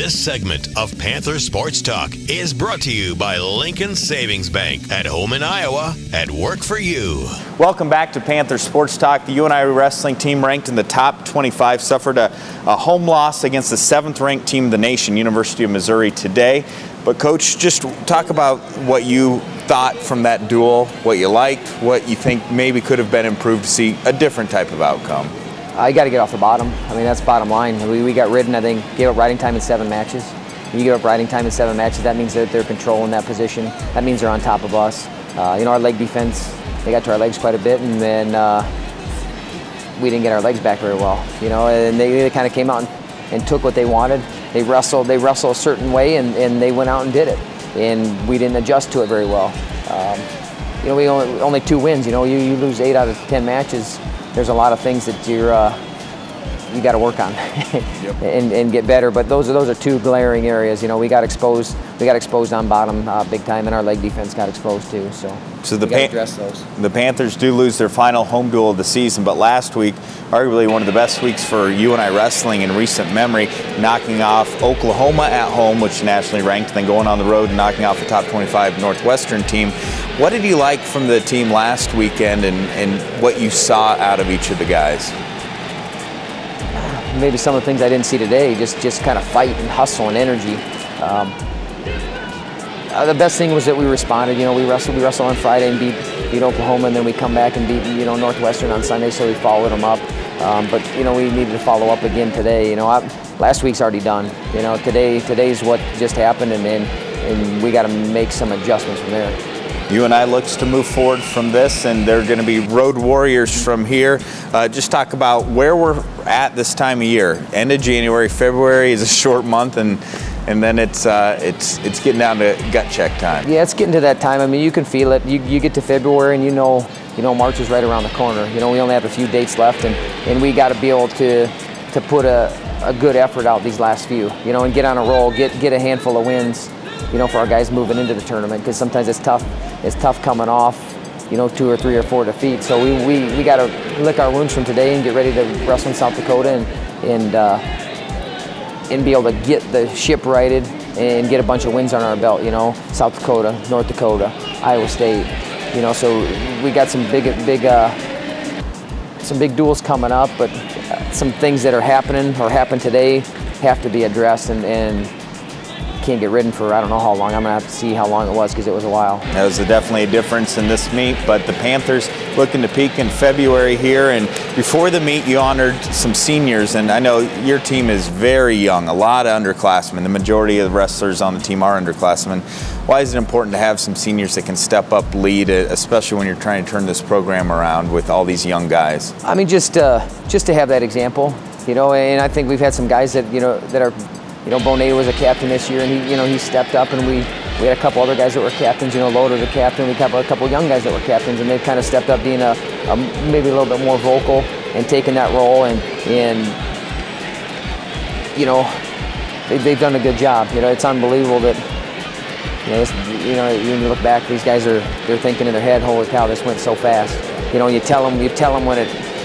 This segment of Panther Sports Talk is brought to you by Lincoln Savings Bank, at home in Iowa, at work for you. Welcome back to Panther Sports Talk. The UNI wrestling team, ranked in the top 25, suffered a home loss against the 7th-ranked team in the nation, University of Missouri, today. But, Coach, just talk about what you thought from that duel, what you liked, what you think maybe could have been improved to see a different type of outcome. You got to get off the bottom. I mean, that's bottom line. We got ridden, I think, gave up riding time in 7 matches. When you give up riding time in 7 matches, that means that they're controlling that position. That means they're on top of us. Our leg defense, they got to our legs quite a bit, and then we didn't get our legs back very well. And they kind of came out and took what they wanted. They wrestled a certain way, and they went out and did it. And we didn't adjust to it very well. We only 2 wins. You lose 8 out of 10 matches. There's a lot of things that you got to work on yep. and get better. But those are 2 glaring areas. We got exposed. We got exposed on bottom big time, and our leg defense got exposed too. So we got to address those. The Panthers do lose their final home duel of the season, but last week, arguably one of the best weeks for UNI wrestling in recent memory, knocking off Oklahoma at home, which is nationally ranked, then going on the road and knocking off a top 25 Northwestern team. What did you like from the team last weekend, and what you saw out of each of the guys? Maybe some of the things I didn't see today, just kind of fight and hustle and energy. The best thing was that we responded. We wrestled on Friday and beat Oklahoma, and then we come back and beat Northwestern on Sunday, so we followed them up. But we needed to follow up again today. Last week's already done. Today's what just happened, and we got to make some adjustments from there. UNI looks to move forward from this, and they're going to be road warriors from here. Just talk about where we're at this time of year. End of January, February is a short month, and then it's getting down to gut check time. Yeah, it's getting to that time. I mean, you can feel it. You get to February, and you know March is right around the corner. We only have a few dates left, and we got to be able to put a good effort out these last few. And get on a roll, get a handful of wins. For our guys moving into the tournament, because sometimes it's tough. It's tough coming off, 2 or 3 or 4 defeats. So we got to lick our wounds from today and get ready to wrestle in South Dakota and be able to get the ship righted and get a bunch of wins on our belt. South Dakota, North Dakota, Iowa State. So we got some big duels coming up, but some things that are happening or happened today have to be addressed and can't get ridden for I don't know how long. I'm going to have to see how long it was, because it was a while. That was definitely a difference in this meet, but the Panthers looking to peak in February here. And before the meet, you honored some seniors, and I know your team is very young, a lot of underclassmen. The majority of the wrestlers on the team are underclassmen. Why is it important to have some seniors that can step up, lead, especially when you're trying to turn this program around with all these young guys? I mean, just to have that example, and I think we've had some guys that that are. Bonet was a captain this year, and he stepped up, and we had a couple other guys that were captains. Loader's a captain. We have a couple young guys that were captains, and they've kind of stepped up, being maybe a little bit more vocal and taking that role, and they've done a good job. It's unbelievable that when you look back, these guys they're thinking in their head, holy cow, this went so fast. You tell them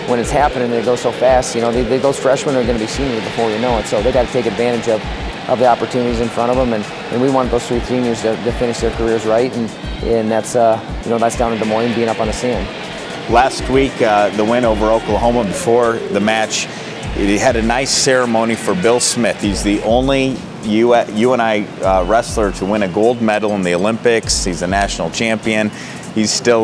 when it's happening, it goes so fast. Those freshmen are going to be seniors before you know it, so they got to take advantage of the opportunities in front of them, and we want those 3 seniors to finish their careers right, and that's that's down in Des Moines, being up on the sand. Last week, the win over Oklahoma before the match, it had a nice ceremony for Bill Smith. He's the only UNI wrestler to win a gold medal in the Olympics. He's a national champion. He's still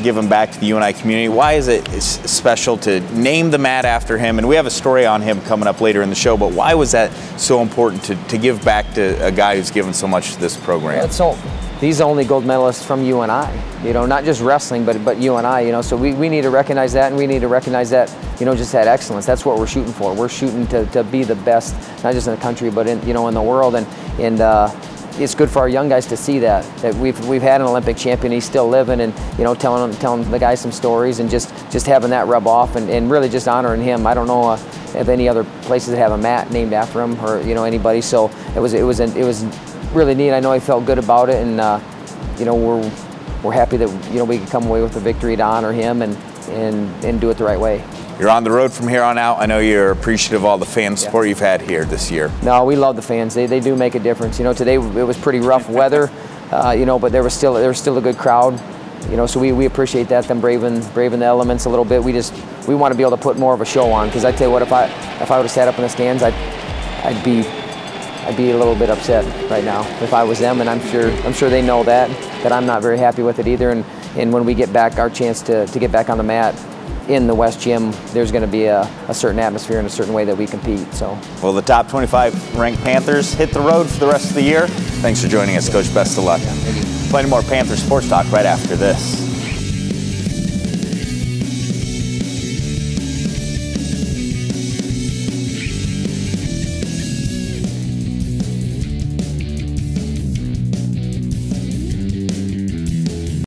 giving back to the UNI community. Why is it special to name the mat after him? And we have a story on him coming up later in the show, but why was that so important to give back to a guy who's given so much to this program? He's the only gold medalist from UNI, not just wrestling, but UNI, so we need to recognize that, and we need to recognize that, just that excellence. That's what we're shooting for. We're shooting to be the best, not just in the country, but in the world, and it's good for our young guys to see that we've had an Olympic champion. He's still living, and telling the guys some stories, and just having that rub off, and really just honoring him. I don't know of any other places that have a mat named after him, or anybody. So it was really neat. I know he felt good about it, and we're happy that we could come away with a victory to honor him and do it the right way. You're on the road from here on out. I know you're appreciative of all the fan support you've had here this year. No, we love the fans. They do make a difference. You know, today it was pretty rough weather, you know, but there was still a good crowd. You know, so we appreciate that, them braving the elements a little bit. We want to be able to put more of a show on, because I tell you what, if I would have sat up in the stands, I'd be a little bit upset right now if I was them, and I'm sure they know that I'm not very happy with it either. And when we get back our chance to get back on the mat in the West Gym, there's going to be a certain atmosphere and a certain way that we compete. So, well, the top 25 ranked Panthers hit the road for the rest of the year. Thanks for joining us, Coach. Best of luck. Thank you. Plenty more Panther Sports Talk right after this.